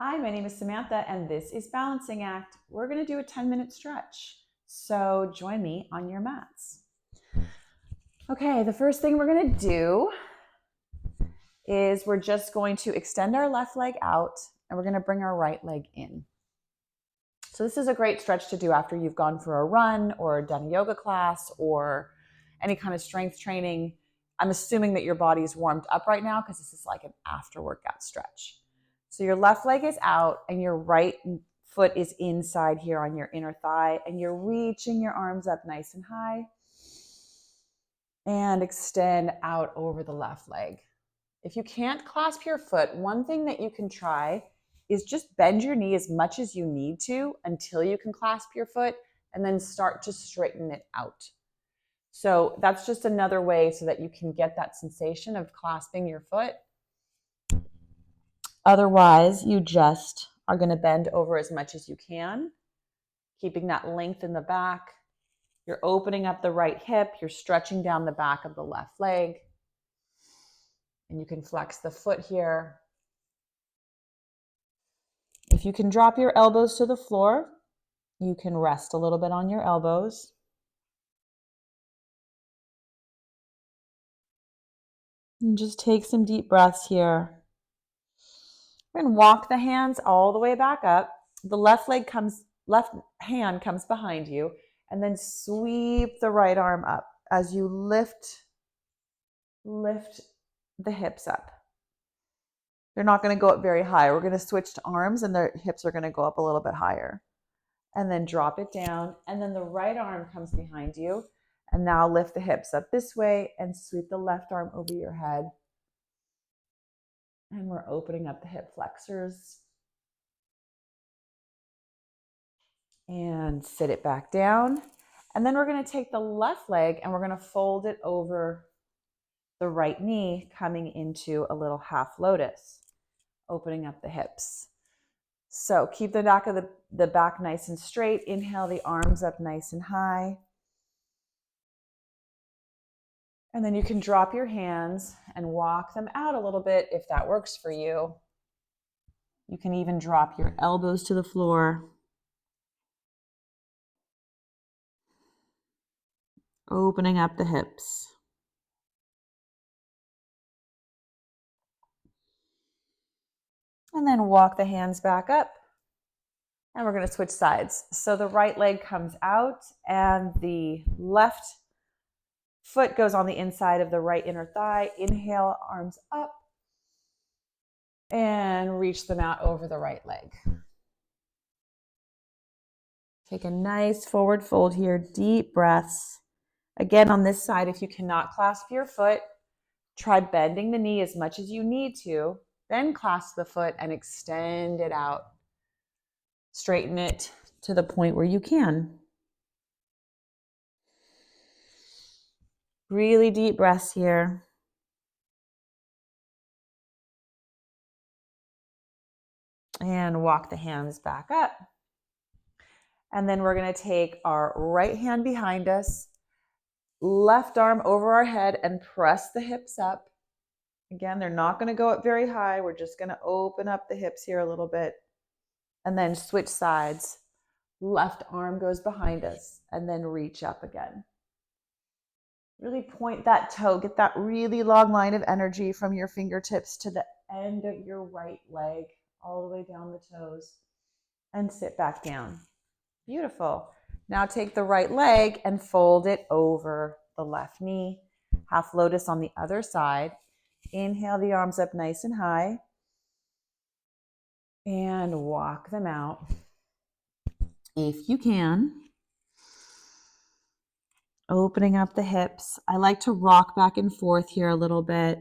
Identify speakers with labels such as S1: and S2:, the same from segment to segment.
S1: Hi, my name is Samantha, and this is Balancing Act. We're going to do a 10-minute stretch. So join me on your mats. Okay, the first thing we're going to do is we're just going to extend our left leg out, and we're going to bring our right leg in. So this is a great stretch to do after you've gone for a run or done a yoga class or any kind of strength training. I'm assuming that your body is warmed up right now because this is like an after workout stretch. So your left leg is out and your right foot is inside here on your inner thigh, and you're reaching your arms up nice and high and extend out over the left leg. If you can't clasp your foot, one thing that you can try is just bend your knee as much as you need to until you can clasp your foot, and then start to straighten it out. So that's just another way so that you can get that sensation of clasping your foot. Otherwise, you just are going to bend over as much as you can, keeping that length in the back. You're opening up the right hip. You're stretching down the back of the left leg. And you can flex the foot here. If you can drop your elbows to the floor, you can rest a little bit on your elbows. And just take some deep breaths here. We're going to walk the hands all the way back up. The left hand comes behind you, and then sweep the right arm up as you lift the hips up. They're not going to go up very high. We're going to switch to arms, and the hips are going to go up a little bit higher. And then drop it down, and then the right arm comes behind you. And now lift the hips up this way and sweep the left arm over your head. And we're opening up the hip flexors. And sit it back down. And then we're going to take the left leg and we're going to fold it over the right knee, coming into a little half lotus, opening up the hips. So keep the back of the back nice and straight. Inhale the arms up nice and high. And then you can drop your hands and walk them out a little bit if that works for you. You can even drop your elbows to the floor. Opening up the hips. And then walk the hands back up. And we're going to switch sides. So the right leg comes out and the left foot goes on the inside of the right inner thigh. Inhale, arms up. And reach them out over the right leg. Take a nice forward fold here, deep breaths. Again, on this side, if you cannot clasp your foot, try bending the knee as much as you need to, then clasp the foot and extend it out. Straighten it to the point where you can. Really deep breaths here. And walk the hands back up. And then we're going to take our right hand behind us, left arm over our head, and press the hips up. Again, they're not going to go up very high. We're just going to open up the hips here a little bit. And then switch sides. Left arm goes behind us, and then reach up again. Really point that toe. Get that really long line of energy from your fingertips to the end of your right leg, all the way down the toes. And sit back down. Beautiful. Now take the right leg and fold it over the left knee. Half lotus on the other side. Inhale the arms up nice and high. And walk them out. If you can. Opening up the hips. I like to rock back and forth here a little bit.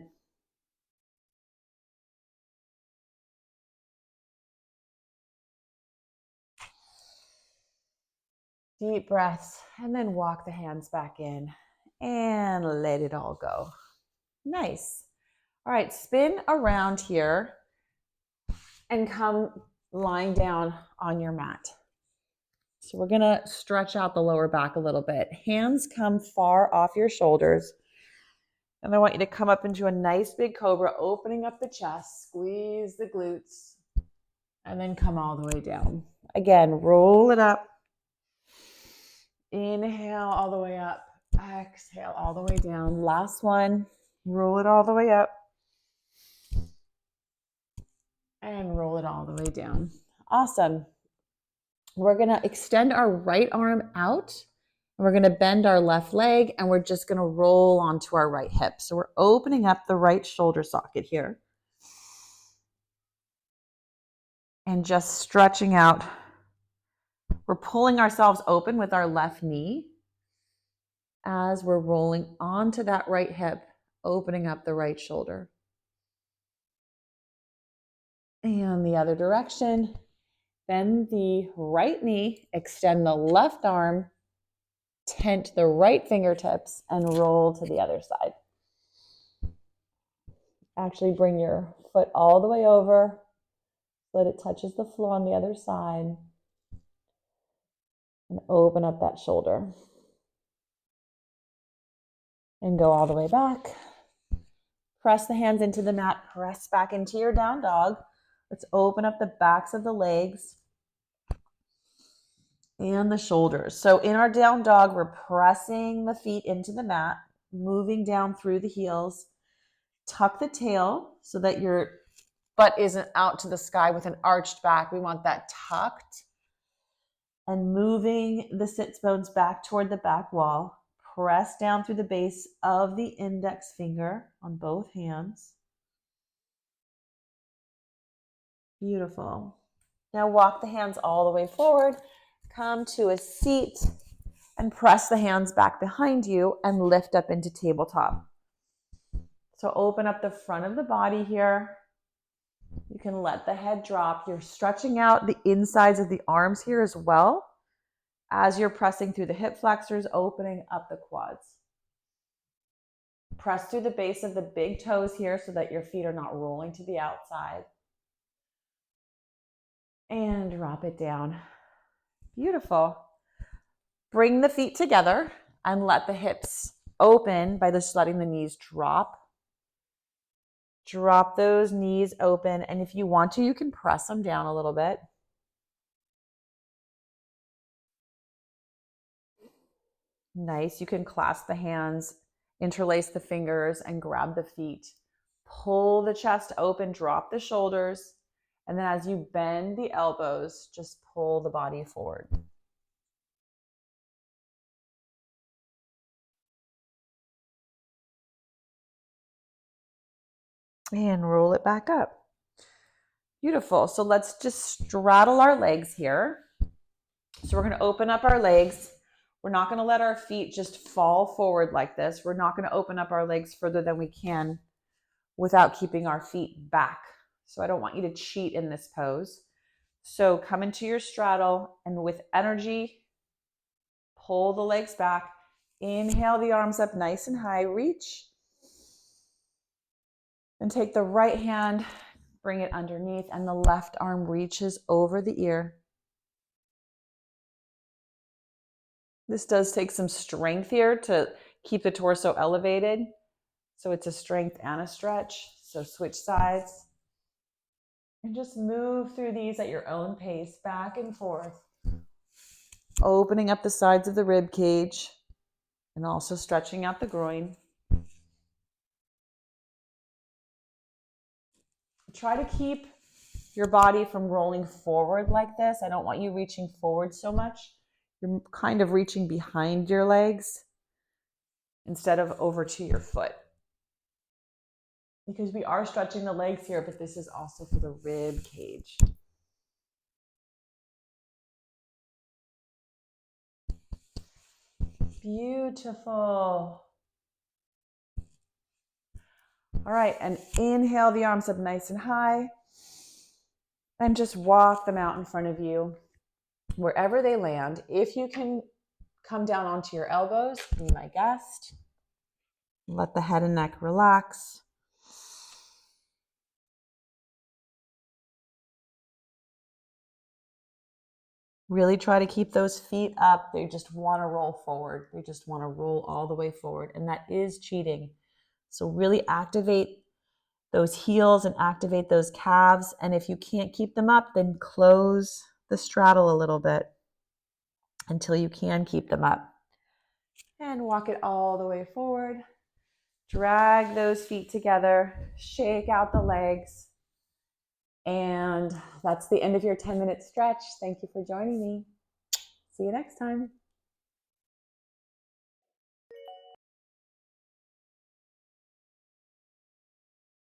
S1: Deep breaths, and then walk the hands back in and let it all go. Nice. All right, spin around here and come lying down on your mat. So we're gonna stretch out the lower back a little bit. Hands come far off your shoulders. And I want you to come up into a nice big cobra, opening up the chest, squeeze the glutes, And then come all the way down. Again, roll it up. Inhale all the way up. Exhale all the way down. Last one. Roll it all the way up. And roll it all the way down. Awesome. We're going to extend our right arm out. We're going to bend our left leg, and we're just going to roll onto our right hip. So we're opening up the right shoulder socket here. And just stretching out. We're pulling ourselves open with our left knee as we're rolling onto that right hip, opening up the right shoulder. And the other direction. Bend the right knee, extend the left arm, tent the right fingertips, and roll to the other side. Actually bring your foot all the way over so that it touches the floor on the other side. And open up that shoulder. And go all the way back. Press the hands into the mat, press back into your down dog. Let's open up the backs of the legs and the shoulders. So in our down dog, we're pressing the feet into the mat, moving down through the heels. Tuck the tail so that your butt isn't out to the sky with an arched back. We want that tucked. And moving the sits bones back toward the back wall. Press down through the base of the index finger on both hands. Beautiful. Now walk the hands all the way forward. Come to a seat and press the hands back behind you and lift up into tabletop. So open up the front of the body here. You can let the head drop. You're stretching out the insides of the arms here as well as you're pressing through the hip flexors, opening up the quads. Press through the base of the big toes here so that your feet are not rolling to the outside. And drop it down. Beautiful. Bring the feet together and let the hips open by just letting the knees drop. Drop those knees open, and if you want to, you can press them down a little bit. Nice. You can clasp the hands, interlace the fingers, and grab the feet. Pull the chest open, drop the shoulders, and then as you bend the elbows, just pull the body forward. And roll it back up. Beautiful. So let's just straddle our legs here. So we're going to open up our legs. We're not going to let our feet just fall forward like this. We're not going to open up our legs further than we can without keeping our feet back. So I don't want you to cheat in this pose. So come into your straddle and with energy, pull the legs back. Inhale the arms up nice and high. Reach. And take the right hand, bring it underneath, and the left arm reaches over the ear. This does take some strength here to keep the torso elevated. So it's a strength and a stretch. So switch sides. And just move through these at your own pace, back and forth. Opening up the sides of the rib cage and also stretching out the groin. Try to keep your body from rolling forward like this. I don't want you reaching forward so much. You're kind of reaching behind your legs instead of over to your foot. Because we are stretching the legs here, but this is also for the rib cage. Beautiful. All right, and inhale the arms up nice and high. And just walk them out in front of you, wherever they land. If you can come down onto your elbows, be my guest. Let the head and neck relax. Really try to keep those feet up. They just want to roll forward. They just want to roll all the way forward. And that is cheating. So really activate those heels and activate those calves. And if you can't keep them up, then close the straddle a little bit until you can keep them up. And walk it all the way forward. Drag those feet together, shake out the legs. And that's the end of your 10-minute stretch. Thank you for joining me. See you next time.